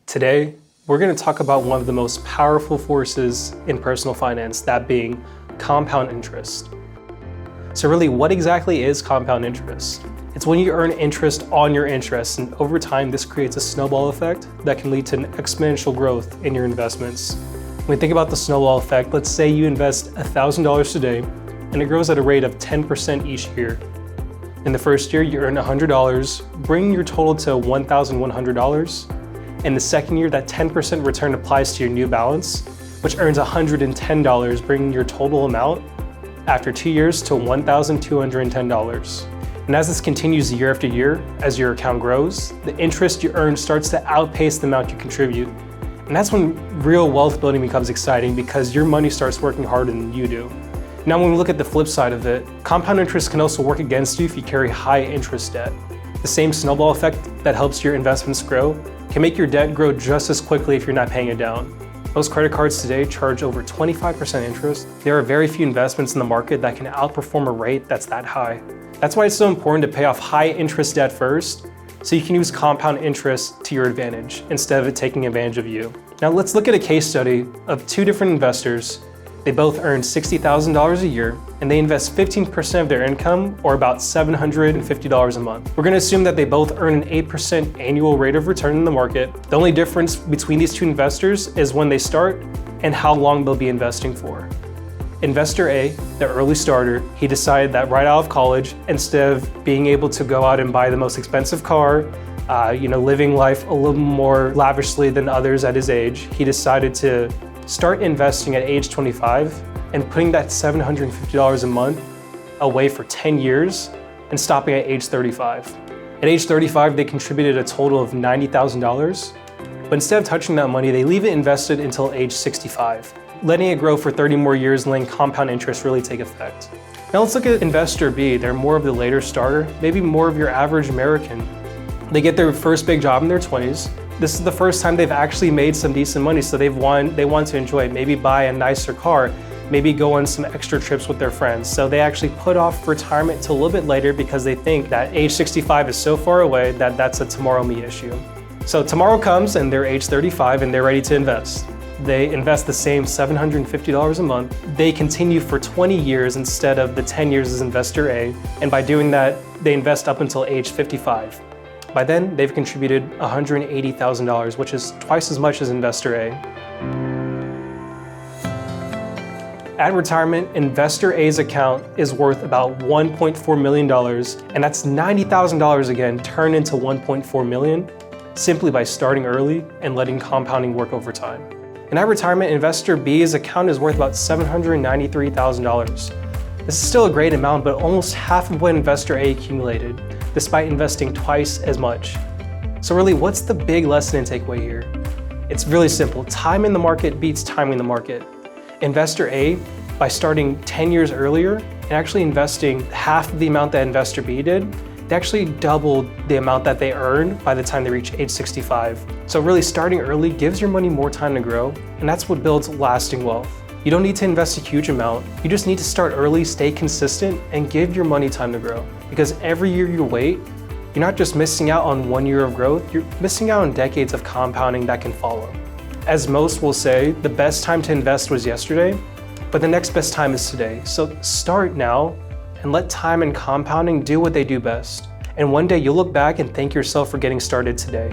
Today, we're going to talk about one of the most powerful forces in personal finance, that being compound interest. So really, what exactly is compound interest? It's when you earn interest on your interest, and over time, this creates a snowball effect that can lead to an exponential growth in your investments. When we think about the snowball effect, let's say you invest $1,000 today, and it grows at a rate of 10% each year. In the first year, you earn $100, bringing your total to $1,100. In the second year, that 10% return applies to your new balance, which earns $110, bringing your total amount after 2 years to $1,210. And as this continues year after year, as your account grows, the interest you earn starts to outpace the amount you contribute. And that's when real wealth building becomes exciting, because your money starts working harder than you do. Now, when we look at the flip side of it, compound interest can also work against you if you carry high interest debt. The same snowball effect that helps your investments grow can make your debt grow just as quickly if you're not paying it down. Most credit cards today charge over 25% interest. There are very few investments in the market that can outperform a rate that's that high. That's why it's so important to pay off high interest debt first, so you can use compound interest to your advantage instead of it taking advantage of you. Now let's look at a case study of two different investors. They both earn $60,000 a year, and they invest 15% of their income, or about $750 a month. We're going to assume that they both earn an 8% annual rate of return in the market. The only difference between these two investors is when they start and how long they'll be investing for. Investor A, the early starter, he decided that right out of college, instead of being able to go out and buy the most expensive car, living life a little more lavishly than others at his age, he decided to start investing at age 25 and putting that $750 a month away for 10 years and stopping at age 35. At age 35, they contributed a total of $90,000, but instead of touching that money, they leave it invested until age 65, letting it grow for 30 more years and letting compound interest really take effect. Now let's look at investor B. They're more of the later starter, maybe more of your average American. They get their first big job in their 20s. This is the first time they've actually made some decent money, so they want to enjoy it, maybe buy a nicer car, maybe go on some extra trips with their friends. So they actually put off retirement till a little bit later because they think that age 65 is so far away that that's a tomorrow me issue. So tomorrow comes and they're age 35 and they're ready to invest. They invest the same $750 a month. They continue for 20 years instead of the 10 years as investor A, and by doing that, they invest up until age 55. By then, they've contributed $180,000, which is twice as much as investor A. At retirement, investor A's account is worth about $1.4 million, and that's $90,000 again turned into $1.4 million simply by starting early and letting compounding work over time. And at retirement, investor B's account is worth about $793,000. This is still a great amount, but almost half of what investor A accumulated, despite investing twice as much. So really, what's the big lesson and takeaway here? It's really simple. Time in the market beats timing in the market. Investor A, by starting 10 years earlier and actually investing half of the amount that investor B did, they actually doubled the amount that they earned by the time they reach age 65. So really, starting early gives your money more time to grow, and that's what builds lasting wealth. You don't need to invest a huge amount. You just need to start early, stay consistent, and give your money time to grow. Because every year you wait, you're not just missing out on 1 year of growth, you're missing out on decades of compounding that can follow. As most will say, the best time to invest was yesterday, but the next best time is today. So start now and let time and compounding do what they do best. And one day you'll look back and thank yourself for getting started today.